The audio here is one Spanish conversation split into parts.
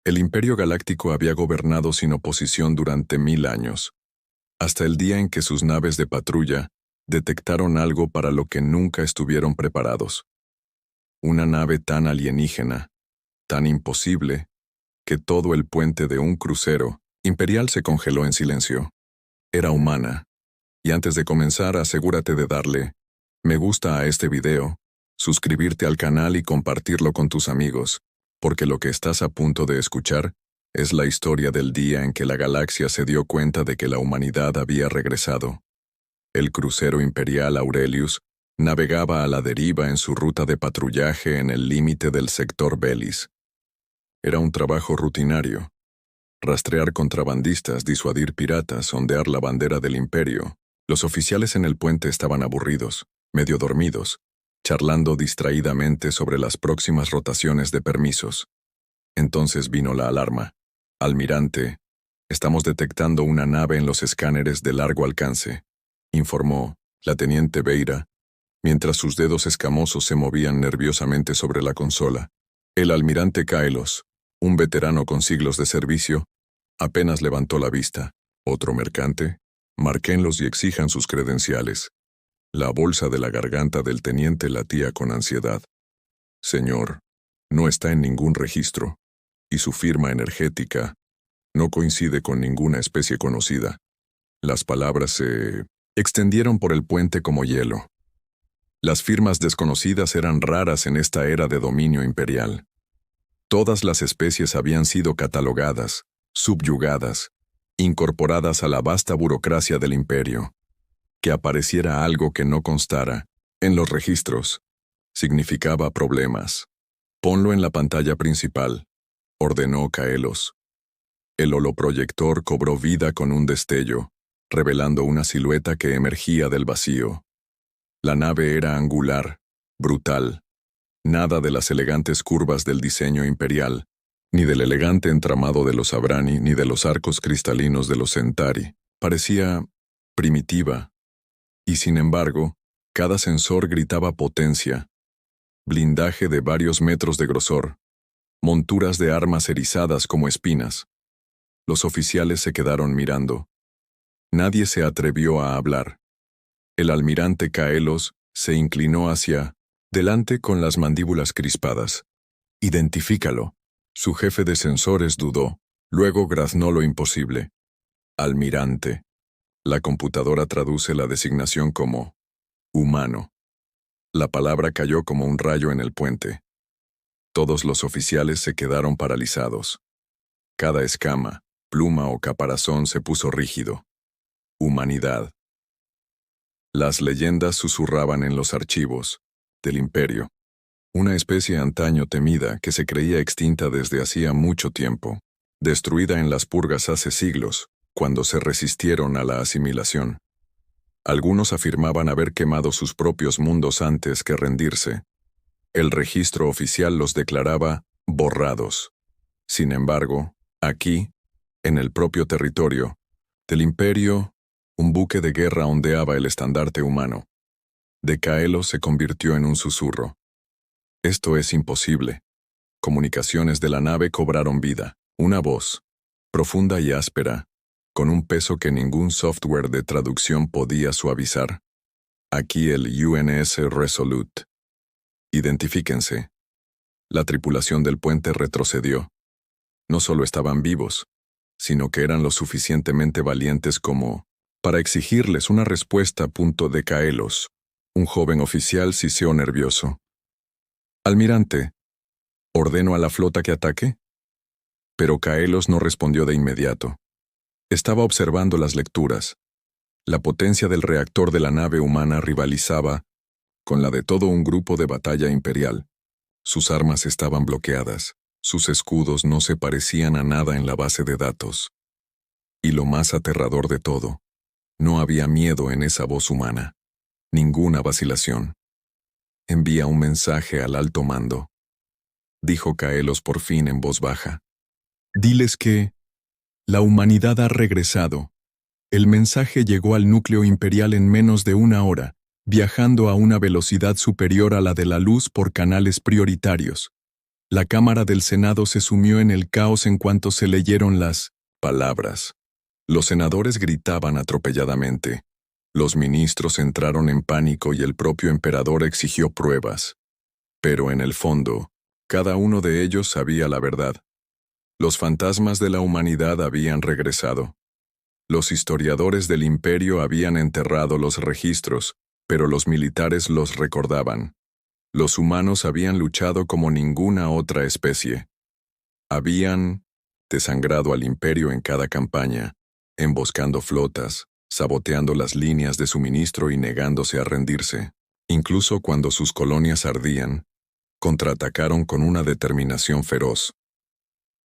El Imperio Galáctico había gobernado sin oposición durante 1000 años, hasta el día en que sus naves de patrulla detectaron algo para lo que nunca estuvieron preparados. Una nave tan alienígena, tan imposible, que todo el puente de un crucero imperial se congeló en silencio. Era humana. Y antes de comenzar, asegúrate de darle me gusta a este video, suscribirte al canal y compartirlo con tus amigos, porque lo que estás a punto de escuchar es la historia del día en que la galaxia se dio cuenta de que la humanidad había regresado. El crucero imperial Aurelius navegaba a la deriva en su ruta de patrullaje en el límite del sector Belis. Era un trabajo rutinario. Rastrear contrabandistas, disuadir piratas, ondear la bandera del imperio. Los oficiales en el puente estaban aburridos, medio dormidos, charlando distraídamente sobre las próximas rotaciones de permisos. Entonces vino la alarma. Almirante, estamos detectando una nave en los escáneres de largo alcance, informó la teniente Beira, mientras sus dedos escamosos se movían nerviosamente sobre la consola. El almirante Kaelos, un veterano con siglos de servicio, apenas levantó la vista. ¿Otro mercante? Márquenlos y exijan sus credenciales. La bolsa de la garganta del teniente latía con ansiedad. Señor, no está en ningún registro, y su firma energética no coincide con ninguna especie conocida. Las palabras se extendieron por el puente como hielo. Las firmas desconocidas eran raras en esta era de dominio imperial. Todas las especies habían sido catalogadas, subyugadas, incorporadas a la vasta burocracia del imperio. Que apareciera algo que no constara en los registros significaba problemas. Ponlo en la pantalla principal, ordenó Kaelos. El holoproyector cobró vida con un destello, revelando una silueta que emergía del vacío. La nave era angular, brutal. Nada de las elegantes curvas del diseño imperial, ni del elegante entramado de los Abrani, ni de los arcos cristalinos de los Centauri. Parecía primitiva. Y sin embargo, cada sensor gritaba potencia. Blindaje de varios metros de grosor. Monturas de armas erizadas como espinas. Los oficiales se quedaron mirando. Nadie se atrevió a hablar. El almirante Kaelos se inclinó hacia delante con las mandíbulas crispadas. «Identifícalo». Su jefe de sensores dudó, luego graznó lo imposible. «Almirante». La computadora traduce la designación como humano. La palabra cayó como un rayo en el puente. Todos los oficiales se quedaron paralizados. Cada escama, pluma o caparazón se puso rígido. Humanidad. Las leyendas susurraban en los archivos del imperio. Una especie antaño temida que se creía extinta desde hacía mucho tiempo, destruida en las purgas hace siglos, cuando se resistieron a la asimilación. Algunos afirmaban haber quemado sus propios mundos antes que rendirse. El registro oficial los declaraba borrados. Sin embargo, aquí, en el propio territorio del imperio, un buque de guerra ondeaba el estandarte humano. De Kaelos se convirtió en un susurro. Esto es imposible. Comunicaciones de la nave cobraron vida. Una voz, profunda y áspera, con un peso que ningún software de traducción podía suavizar. Aquí el UNS Resolute. Identifíquense. La tripulación del puente retrocedió. No solo estaban vivos, sino que eran lo suficientemente valientes como para exigirles una respuesta. De Kaelos. Un joven oficial siseó nervioso. «Almirante, ¿ordeno a la flota que ataque?» Pero Kaelos no respondió de inmediato. Estaba observando las lecturas. La potencia del reactor de la nave humana rivalizaba con la de todo un grupo de batalla imperial. Sus armas estaban bloqueadas. Sus escudos no se parecían a nada en la base de datos. Y lo más aterrador de todo, no había miedo en esa voz humana. Ninguna vacilación. «Envía un mensaje al alto mando», dijo Kaelos por fin en voz baja. «Diles que la humanidad ha regresado. El mensaje llegó al núcleo imperial en menos de 1 hora, viajando a una velocidad superior a la de la luz por canales prioritarios. La Cámara del Senado se sumió en el caos en cuanto se leyeron las palabras. Los senadores gritaban atropelladamente. Los ministros entraron en pánico y el propio emperador exigió pruebas. Pero en el fondo, cada uno de ellos sabía la verdad. Los fantasmas de la humanidad habían regresado. Los historiadores del imperio habían enterrado los registros, pero los militares los recordaban. Los humanos habían luchado como ninguna otra especie. Habían desangrado al imperio en cada campaña, emboscando flotas, saboteando las líneas de suministro y negándose a rendirse. Incluso cuando sus colonias ardían, contraatacaron con una determinación feroz.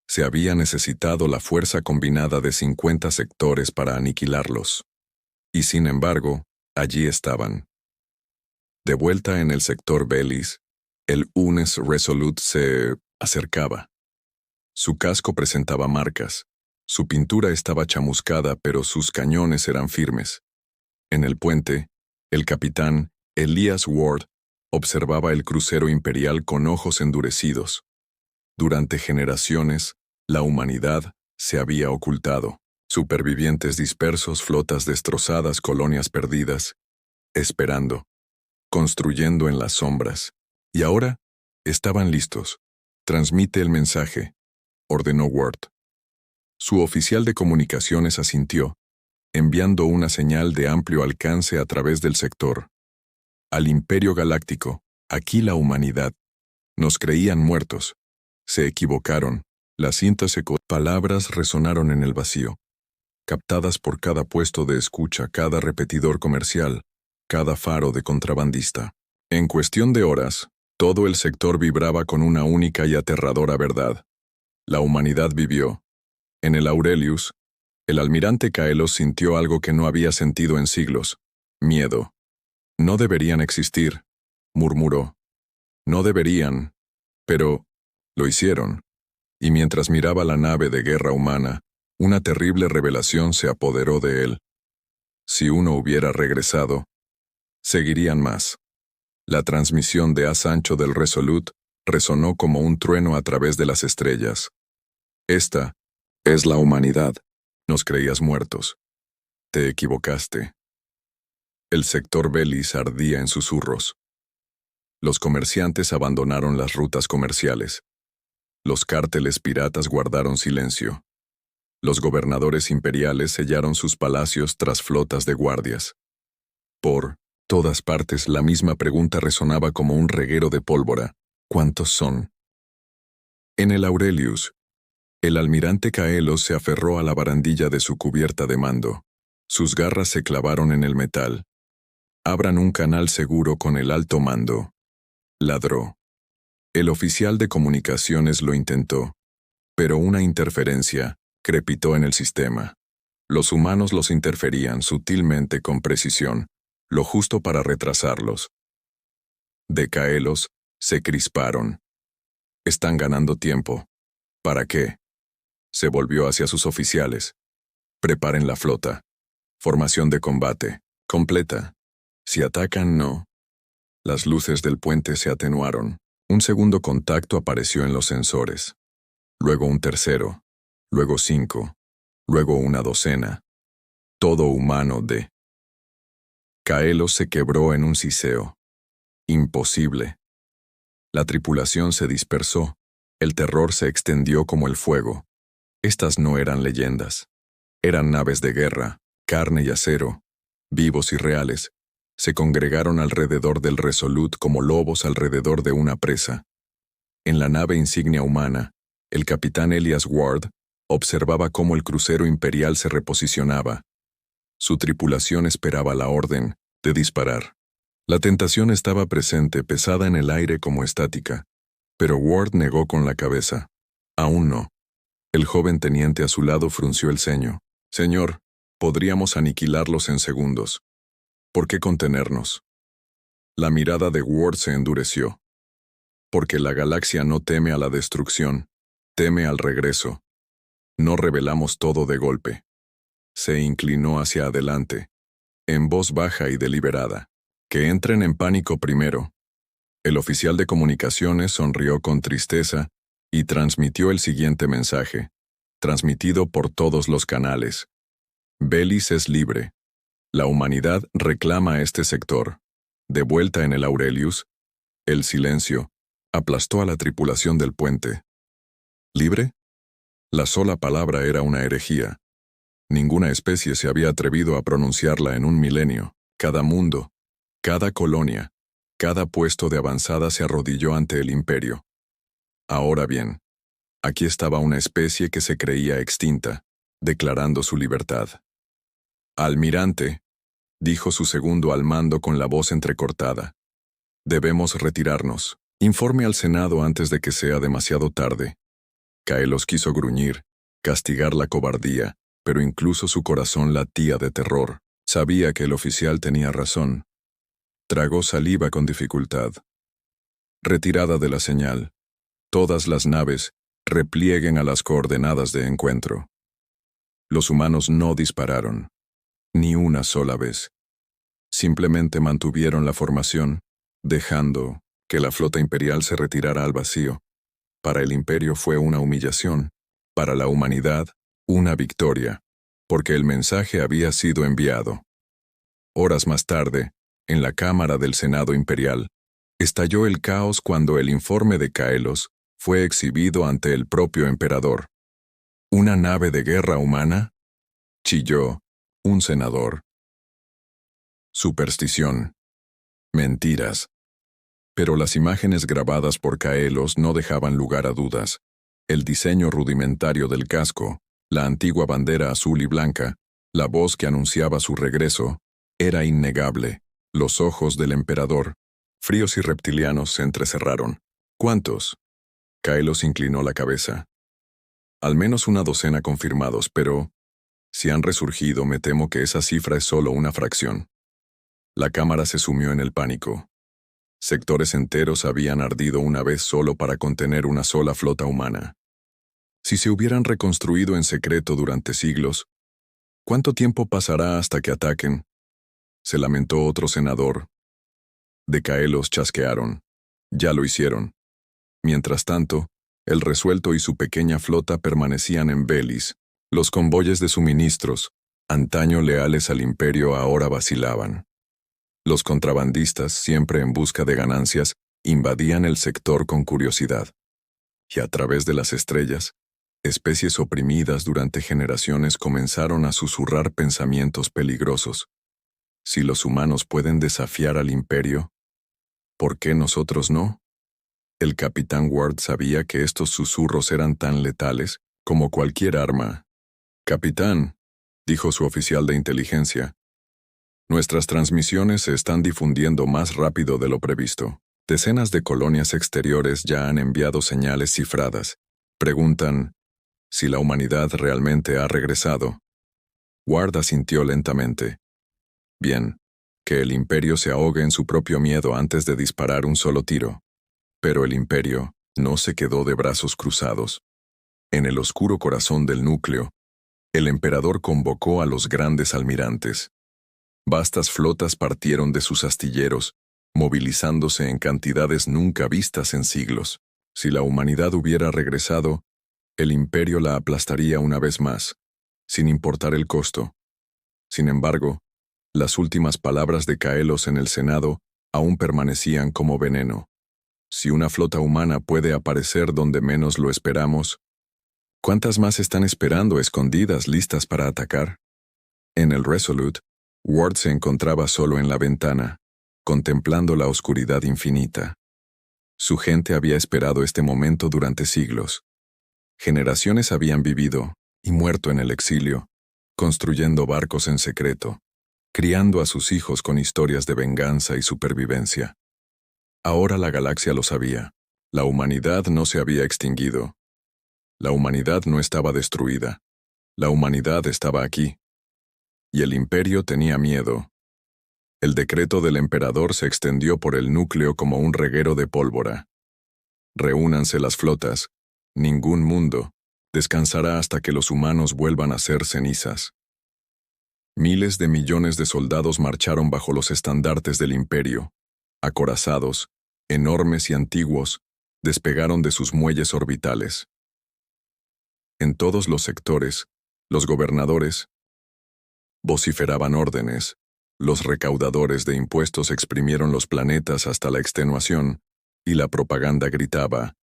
Se había necesitado la fuerza combinada de 50 sectores para aniquilarlos. Y sin embargo, allí estaban. De vuelta en el sector Belis, el Unes Resolute se acercaba. Su casco presentaba marcas. Su pintura estaba chamuscada, pero sus cañones eran firmes. En el puente, el capitán Elias Ward observaba el crucero imperial con ojos endurecidos. Durante generaciones, la humanidad se había ocultado. Supervivientes dispersos, flotas destrozadas, colonias perdidas, esperando, construyendo en las sombras. Y ahora, estaban listos. Transmite el mensaje, ordenó Ward. Su oficial de comunicaciones asintió, enviando una señal de amplio alcance a través del sector. Al Imperio Galáctico, aquí la humanidad. Nos creían muertos. Se equivocaron. Las cintas palabras resonaron en el vacío, captadas por cada puesto de escucha, cada repetidor comercial, cada faro de contrabandista. En cuestión de horas, todo el sector vibraba con una única y aterradora verdad. La humanidad vivió. En el Aurelius, el almirante Kaelos sintió algo que no había sentido en siglos: miedo. No deberían existir, murmuró. No deberían, pero lo hicieron. Y mientras miraba la nave de guerra humana, una terrible revelación se apoderó de él. Si uno hubiera regresado, seguirían más. La transmisión de haz ancho del Resolute resonó como un trueno a través de las estrellas. Esta es la humanidad. Nos creías muertos. Te equivocaste. El sector Belis ardía en susurros. Los comerciantes abandonaron las rutas comerciales. Los cárteles piratas guardaron silencio. Los gobernadores imperiales sellaron sus palacios tras flotas de guardias. Por todas partes la misma pregunta resonaba como un reguero de pólvora: ¿cuántos son? En el Aurelius, el almirante Kaelos se aferró a la barandilla de su cubierta de mando. Sus garras se clavaron en el metal. Abran un canal seguro con el alto mando. Ladró. El oficial de comunicaciones lo intentó, pero una interferencia crepitó en el sistema. Los humanos los interferían sutilmente con precisión, lo justo para retrasarlos. De Kaelos se crisparon. Están ganando tiempo. ¿Para qué? Se volvió hacia sus oficiales. Preparen la flota. Formación de combate. Completa. Si atacan, no. Las luces del puente se atenuaron. Un segundo contacto apareció en los sensores. Luego un tercero. Luego 5. Luego una docena. Todo humano de Kaelos se quebró en un siseo. Imposible. La tripulación se dispersó. El terror se extendió como el fuego. Estas no eran leyendas. Eran naves de guerra, carne y acero, vivos y reales. Se congregaron alrededor del Resolute como lobos alrededor de una presa. En la nave insignia humana, el capitán Elias Ward observaba cómo el crucero imperial se reposicionaba. Su tripulación esperaba la orden de disparar. La tentación estaba presente, pesada en el aire como estática, pero Ward negó con la cabeza. Aún no. El joven teniente a su lado frunció el ceño. Señor, podríamos aniquilarlos en segundos. ¿Por qué contenernos? La mirada de Ward se endureció. Porque la galaxia no teme a la destrucción, teme al regreso. No revelamos todo de golpe. Se inclinó hacia adelante, en voz baja y deliberada. Que entren en pánico primero. El oficial de comunicaciones sonrió con tristeza y transmitió el siguiente mensaje, transmitido por todos los canales. Velis es libre. La humanidad reclama este sector. De vuelta en el Aurelius, el silencio aplastó a la tripulación del puente. ¿Libre? La sola palabra era una herejía. Ninguna especie se había atrevido a pronunciarla en un milenio. Cada mundo, cada colonia, cada puesto de avanzada se arrodilló ante el imperio. Ahora bien, aquí estaba una especie que se creía extinta, declarando su libertad. Almirante, dijo su segundo al mando con la voz entrecortada. Debemos retirarnos. Informe al Senado antes de que sea demasiado tarde. Caelos quiso gruñir, castigar la cobardía, pero incluso su corazón latía de terror. Sabía que el oficial tenía razón. Tragó saliva con dificultad. Retirada de la señal. Todas las naves replieguen a las coordenadas de encuentro. Los humanos no dispararon, ni una sola vez. Simplemente mantuvieron la formación, dejando que la flota imperial se retirara al vacío. Para el imperio fue una humillación, para la humanidad, una victoria, porque el mensaje había sido enviado. Horas más tarde, en la Cámara del Senado Imperial, estalló el caos cuando el informe de Caelos fue exhibido ante el propio emperador. ¿Una nave de guerra humana?, chilló un senador. Superstición. Mentiras. Pero las imágenes grabadas por Caelos no dejaban lugar a dudas. El diseño rudimentario del casco, la antigua bandera azul y blanca, la voz que anunciaba su regreso, era innegable. Los ojos del emperador, fríos y reptilianos, se entrecerraron. ¿Cuántos? Caelos inclinó la cabeza. Al menos una docena confirmados, pero si han resurgido, me temo que esa cifra es solo una fracción. La cámara se sumió en el pánico. Sectores enteros habían ardido una vez solo para contener una sola flota humana. Si se hubieran reconstruido en secreto durante siglos, ¿cuánto tiempo pasará hasta que ataquen? Se lamentó otro senador. De Caelos chasquearon. Ya lo hicieron. Mientras tanto, el resuelto y su pequeña flota permanecían en Velis. Los convoyes de suministros, antaño leales al imperio, ahora vacilaban. Los contrabandistas, siempre en busca de ganancias, invadían el sector con curiosidad. Y a través de las estrellas, especies oprimidas durante generaciones comenzaron a susurrar pensamientos peligrosos. Si los humanos pueden desafiar al imperio, ¿por qué nosotros no? El capitán Ward sabía que estos susurros eran tan letales como cualquier arma. «Capitán», dijo su oficial de inteligencia, «nuestras transmisiones se están difundiendo más rápido de lo previsto. Decenas de colonias exteriores ya han enviado señales cifradas. Preguntan si la humanidad realmente ha regresado». Ward asintió lentamente. «Bien, que el imperio se ahogue en su propio miedo antes de disparar un solo tiro». Pero el imperio no se quedó de brazos cruzados. En el oscuro corazón del núcleo, el emperador convocó a los grandes almirantes. Vastas flotas partieron de sus astilleros, movilizándose en cantidades nunca vistas en siglos. Si la humanidad hubiera regresado, el imperio la aplastaría una vez más, sin importar el costo. Sin embargo, las últimas palabras de Caelos en el Senado aún permanecían como veneno. Si una flota humana puede aparecer donde menos lo esperamos, ¿cuántas más están esperando escondidas, listas para atacar? En el Resolute, Ward se encontraba solo en la ventana, contemplando la oscuridad infinita. Su gente había esperado este momento durante siglos. Generaciones habían vivido y muerto en el exilio, construyendo barcos en secreto, criando a sus hijos con historias de venganza y supervivencia. Ahora la galaxia lo sabía. La humanidad no se había extinguido. La humanidad no estaba destruida. La humanidad estaba aquí. Y el imperio tenía miedo. El decreto del emperador se extendió por el núcleo como un reguero de pólvora. Reúnanse las flotas. Ningún mundo descansará hasta que los humanos vuelvan a ser cenizas. Miles de millones de soldados marcharon bajo los estandartes del imperio, acorazados, enormes y antiguos, despegaron de sus muelles orbitales. En todos los sectores, los gobernadores vociferaban órdenes, los recaudadores de impuestos exprimieron los planetas hasta la extenuación, y la propaganda gritaba,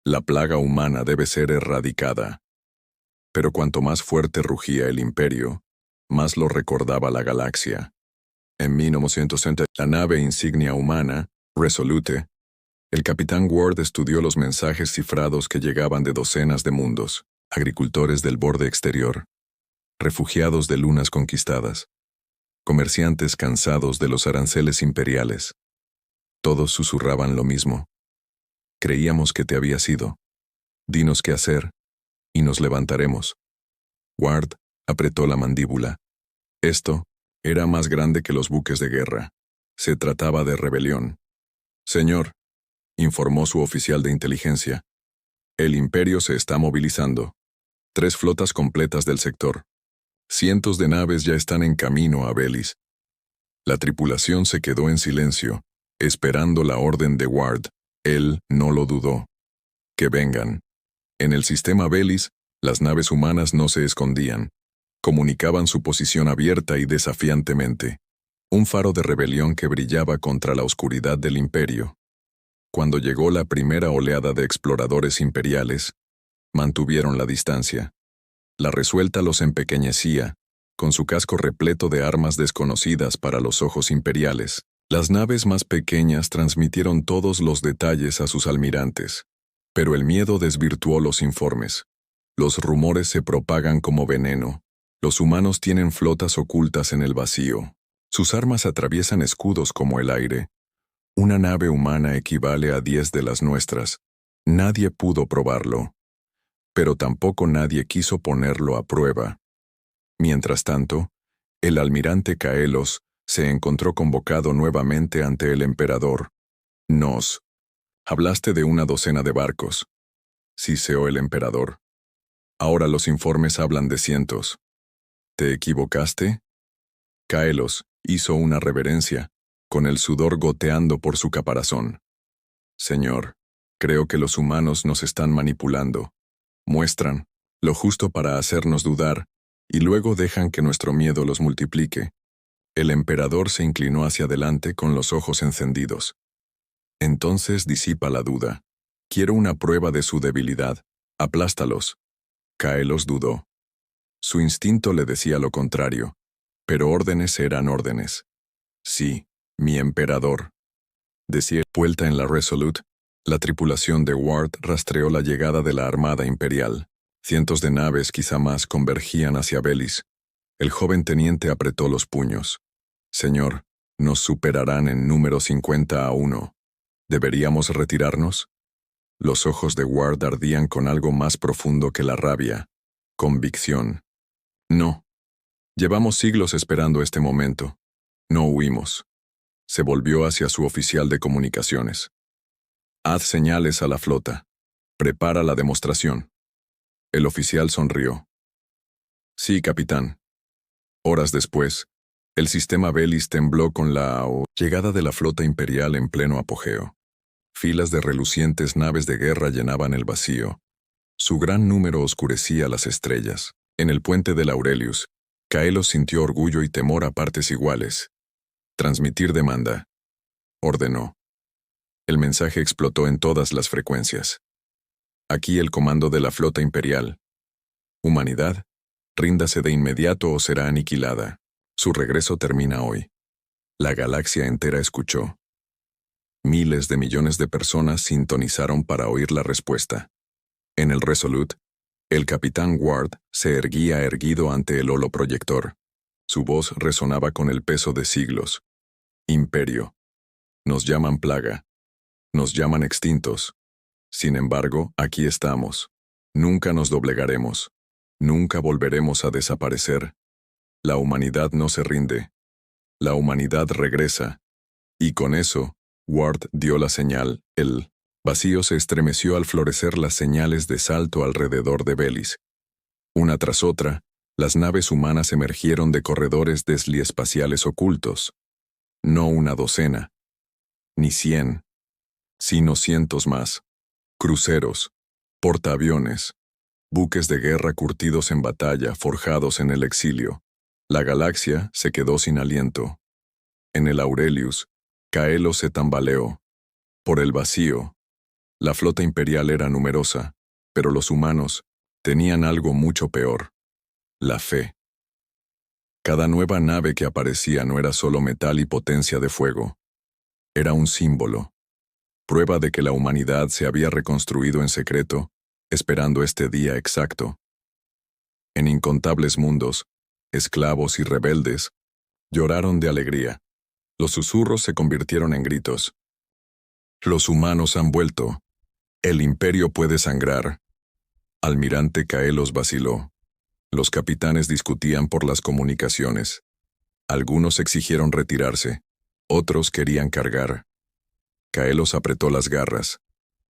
la plaga humana debe ser erradicada. Pero cuanto más fuerte rugía el imperio, más lo recordaba la galaxia. En 1960, la nave insignia humana, Resolute, el capitán Ward estudió los mensajes cifrados que llegaban de docenas de mundos, agricultores del borde exterior, refugiados de lunas conquistadas, comerciantes cansados de los aranceles imperiales. Todos susurraban lo mismo. Creíamos que te habías ido. Dinos qué hacer, y nos levantaremos. Ward apretó la mandíbula. Esto era más grande que los buques de guerra. Se trataba de rebelión. Señor, informó su oficial de inteligencia, el imperio se está movilizando. 3 flotas completas del sector. Cientos de naves ya están en camino a Velis. La tripulación se quedó en silencio, esperando la orden de Ward. Él no lo dudó. Que vengan. En el sistema Velis, las naves humanas no se escondían. Comunicaban su posición abierta y desafiantemente. Un faro de rebelión que brillaba contra la oscuridad del imperio. Cuando llegó la primera oleada de exploradores imperiales, mantuvieron la distancia. La resuelta los empequeñecía, con su casco repleto de armas desconocidas para los ojos imperiales. Las naves más pequeñas transmitieron todos los detalles a sus almirantes. Pero el miedo desvirtuó los informes. Los rumores se propagan como veneno. Los humanos tienen flotas ocultas en el vacío. Sus armas atraviesan escudos como el aire. Una nave humana equivale a 10 de las nuestras. Nadie pudo probarlo. Pero tampoco nadie quiso ponerlo a prueba. Mientras tanto, el almirante Kaelos se encontró convocado nuevamente ante el emperador. Nos hablaste de una docena de barcos, siseó el emperador. Ahora los informes hablan de cientos. ¿Te equivocaste? Kaelos hizo una reverencia, con el sudor goteando por su caparazón. Señor, creo que los humanos nos están manipulando. Muestran lo justo para hacernos dudar, y luego dejan que nuestro miedo los multiplique. El emperador se inclinó hacia adelante con los ojos encendidos. Entonces disipa la duda. Quiero una prueba de su debilidad. Aplástalos. Kaelos dudó. Su instinto le decía lo contrario, pero órdenes eran órdenes. Sí, mi emperador. Decía vuelta en la Resolute, la tripulación de Ward rastreó la llegada de la Armada Imperial. Cientos de naves, quizá más, convergían hacia Velis. El joven teniente apretó los puños. Señor, nos superarán en número 50-1. ¿Deberíamos retirarnos? Los ojos de Ward ardían con algo más profundo que la rabia. Convicción. No. Llevamos siglos esperando este momento. No huimos. Se volvió hacia su oficial de comunicaciones. Haz señales a la flota. Prepara la demostración. El oficial sonrió. Sí, capitán. Horas después, el sistema Velis tembló con la llegada de la flota imperial en pleno apogeo. Filas de relucientes naves de guerra llenaban el vacío. Su gran número oscurecía las estrellas. En el puente del Aurelius, Kaelos sintió orgullo y temor a partes iguales. Transmitir demanda. Ordenó. El mensaje explotó en todas las frecuencias. Aquí el comando de la flota imperial. Humanidad, ríndase de inmediato o será aniquilada. Su regreso termina hoy. La galaxia entera escuchó. Miles de millones de personas sintonizaron para oír la respuesta. En el Resolute, el capitán Ward se erguía erguido ante el holoproyector. Su voz resonaba con el peso de siglos. Imperio. Nos llaman plaga. Nos llaman extintos. Sin embargo, aquí estamos. Nunca nos doblegaremos. Nunca volveremos a desaparecer. La humanidad no se rinde. La humanidad regresa. Y con eso, Ward dio la señal. El vacío se estremeció al florecer las señales de salto alrededor de Velis. Una tras otra, las naves humanas emergieron de corredores desliespaciales ocultos. No una docena, ni 100. sino cientos más. Cruceros, portaaviones, buques de guerra curtidos en batalla, forjados en el exilio. La galaxia se quedó sin aliento. En el Aurelius, Caelo se tambaleó. Por el vacío, la flota imperial era numerosa, pero los humanos tenían algo mucho peor: la fe. Cada nueva nave que aparecía no era solo metal y potencia de fuego. Era un símbolo, prueba de que la humanidad se había reconstruido en secreto, esperando este día exacto. En incontables mundos, esclavos y rebeldes lloraron de alegría. Los susurros se convirtieron en gritos. Los humanos han vuelto. El imperio puede sangrar. Almirante Caelos vaciló. Los capitanes discutían por las comunicaciones. Algunos exigieron retirarse, otros querían cargar. Caelos apretó las garras.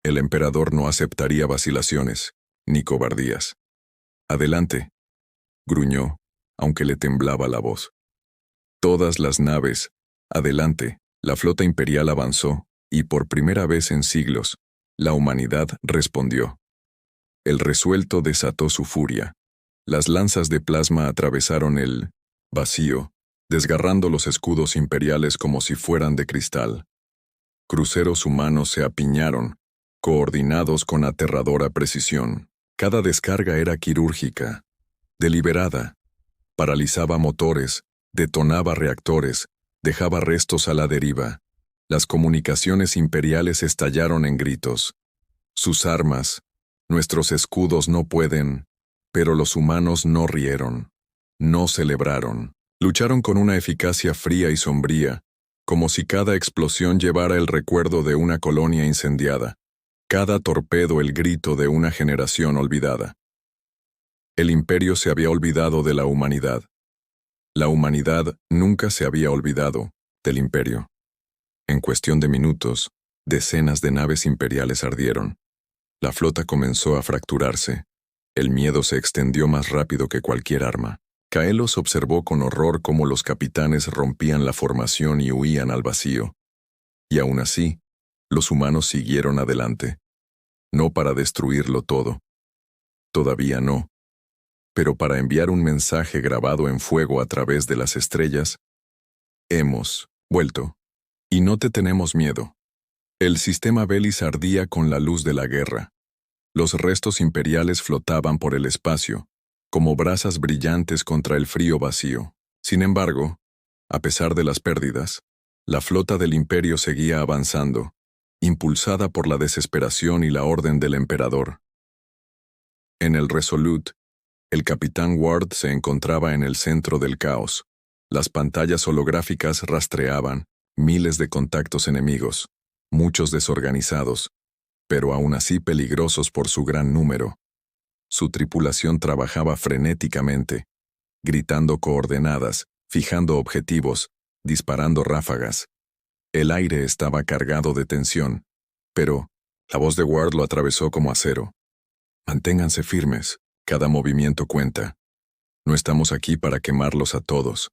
El emperador no aceptaría vacilaciones, ni cobardías. Adelante, gruñó, aunque le temblaba la voz. Todas las naves, adelante. La flota imperial avanzó, y por primera vez en siglos, la humanidad respondió. El resuelto desató su furia. Las lanzas de plasma atravesaron el vacío, desgarrando los escudos imperiales como si fueran de cristal. Cruceros humanos se apiñaron, coordinados con aterradora precisión. Cada descarga era quirúrgica, deliberada. Paralizaba motores, detonaba reactores, dejaba restos a la deriva. Las comunicaciones imperiales estallaron en gritos. Sus armas, nuestros escudos no pueden. Pero los humanos no rieron, no celebraron. Lucharon con una eficacia fría y sombría, como si cada explosión llevara el recuerdo de una colonia incendiada, cada torpedo el grito de una generación olvidada. El imperio se había olvidado de la humanidad. La humanidad nunca se había olvidado del imperio. En cuestión de minutos, decenas de naves imperiales ardieron. La flota comenzó a fracturarse. El miedo se extendió más rápido que cualquier arma. Caelos observó con horror cómo los capitanes rompían la formación y huían al vacío. Y aún así, los humanos siguieron adelante. No para destruirlo todo. Todavía no. Pero para enviar un mensaje grabado en fuego a través de las estrellas. Hemos vuelto. Y no te tenemos miedo. El sistema Belis ardía con la luz de la guerra. Los restos imperiales flotaban por el espacio, como brasas brillantes contra el frío vacío. Sin embargo, a pesar de las pérdidas, la flota del imperio seguía avanzando, impulsada por la desesperación y la orden del emperador. En el Resolute, el capitán Ward se encontraba en el centro del caos. Las pantallas holográficas rastreaban miles de contactos enemigos, muchos desorganizados, pero aún así peligrosos por su gran número. Su tripulación trabajaba frenéticamente, gritando coordenadas, fijando objetivos, disparando ráfagas. El aire estaba cargado de tensión, pero la voz de Ward lo atravesó como acero. Manténganse firmes, cada movimiento cuenta. No estamos aquí para quemarlos a todos.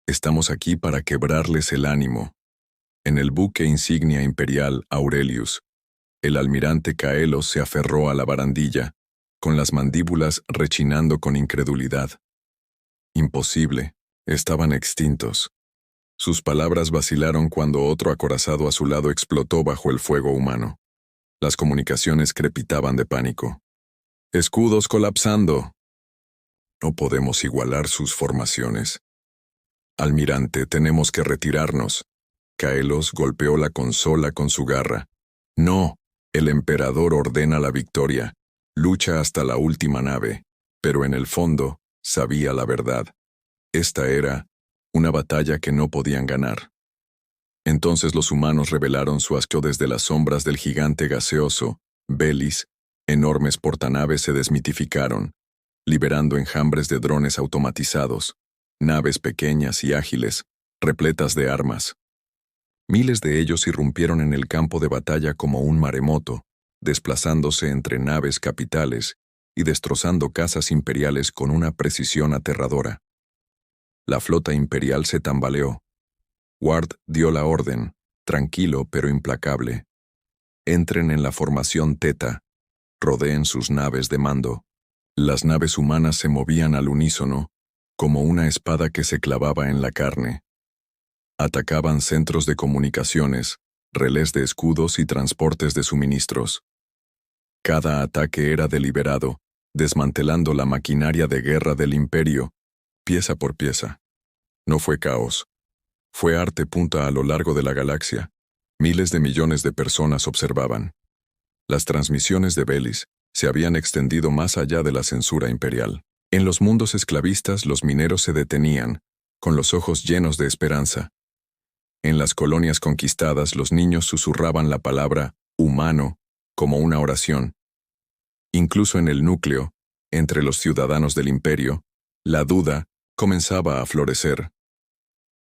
Estamos aquí para quebrarles el ánimo. En el buque insignia imperial Aurelius, el almirante Caelos se aferró a la barandilla, con las mandíbulas rechinando con incredulidad. Imposible, estaban extintos. Sus palabras vacilaron cuando otro acorazado a su lado explotó bajo el fuego humano. Las comunicaciones crepitaban de pánico. ¡Escudos colapsando! No podemos igualar sus formaciones. Almirante, tenemos que retirarnos. Caelos golpeó la consola con su garra. No. El emperador ordena la victoria, lucha hasta la última nave, pero en el fondo, sabía la verdad. Esta era una batalla que no podían ganar. Entonces los humanos revelaron su asco desde las sombras del gigante gaseoso, Belis. Enormes portanaves se desmitificaron, liberando enjambres de drones automatizados, naves pequeñas y ágiles, repletas de armas. Miles de ellos irrumpieron en el campo de batalla como un maremoto, desplazándose entre naves capitales y destrozando casas imperiales con una precisión aterradora. La flota imperial se tambaleó. Ward dio la orden, tranquilo pero implacable. Entren en la formación Teta. Rodeen sus naves de mando. Las naves humanas se movían al unísono, como una espada que se clavaba en la carne. Atacaban centros de comunicaciones, relés de escudos y transportes de suministros. Cada ataque era deliberado, desmantelando la maquinaria de guerra del imperio, pieza por pieza. No fue caos. Fue arte punta a lo largo de la galaxia. Miles de millones de personas observaban. Las transmisiones de Belis se habían extendido más allá de la censura imperial. En los mundos esclavistas los mineros se detenían, con los ojos llenos de esperanza. En las colonias conquistadas los niños susurraban la palabra humano como una oración. Incluso en el núcleo, entre los ciudadanos del imperio, la duda comenzaba a florecer.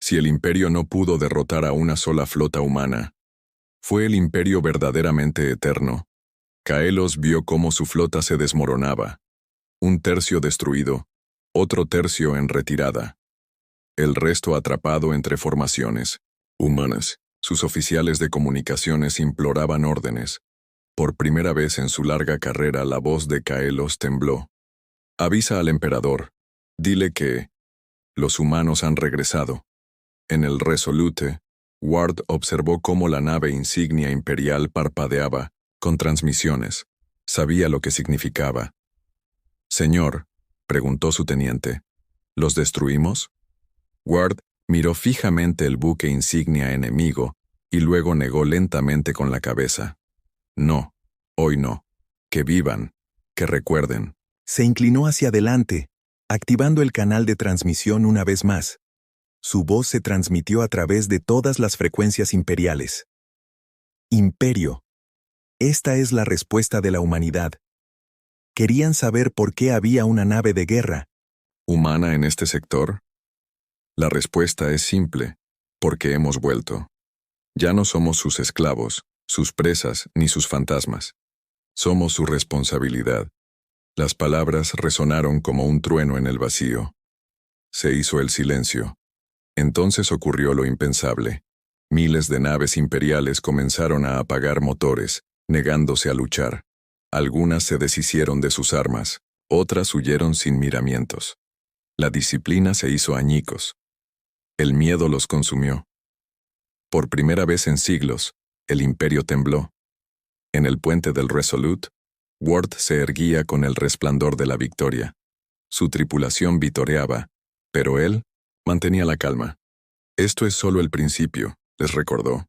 Si el imperio no pudo derrotar a una sola flota humana, ¿fue el imperio verdaderamente eterno? Kaelos vio cómo su flota se desmoronaba. Un tercio destruido, otro tercio en retirada. El resto atrapado entre formaciones humanas. Sus oficiales de comunicaciones imploraban órdenes. Por primera vez en su larga carrera la voz de Kaelos tembló. Avisa al emperador. Dile que los humanos han regresado. En el Resolute, Ward observó cómo la nave insignia imperial parpadeaba, con transmisiones. Sabía lo que significaba. «Señor», preguntó su teniente, ¿los destruimos? Ward miró fijamente el buque insignia enemigo y luego negó lentamente con la cabeza. «No, hoy no. Que vivan, que recuerden». Se inclinó hacia adelante, activando el canal de transmisión una vez más. Su voz se transmitió a través de todas las frecuencias imperiales. Imperio. Esta es la respuesta de la humanidad. Querían saber por qué había una nave de guerra. ¿Humana en este sector? La respuesta es simple, porque hemos vuelto. Ya no somos sus esclavos, sus presas ni sus fantasmas. Somos su responsabilidad. Las palabras resonaron como un trueno en el vacío. Se hizo el silencio. Entonces ocurrió lo impensable. Miles de naves imperiales comenzaron a apagar motores, negándose a luchar. Algunas se deshicieron de sus armas, otras huyeron sin miramientos. La disciplina se hizo añicos. El miedo los consumió. Por primera vez en siglos, el imperio tembló. En el puente del Resolute, Ward se erguía con el resplandor de la victoria. Su tripulación vitoreaba, pero él mantenía la calma. Esto es solo el principio, les recordó.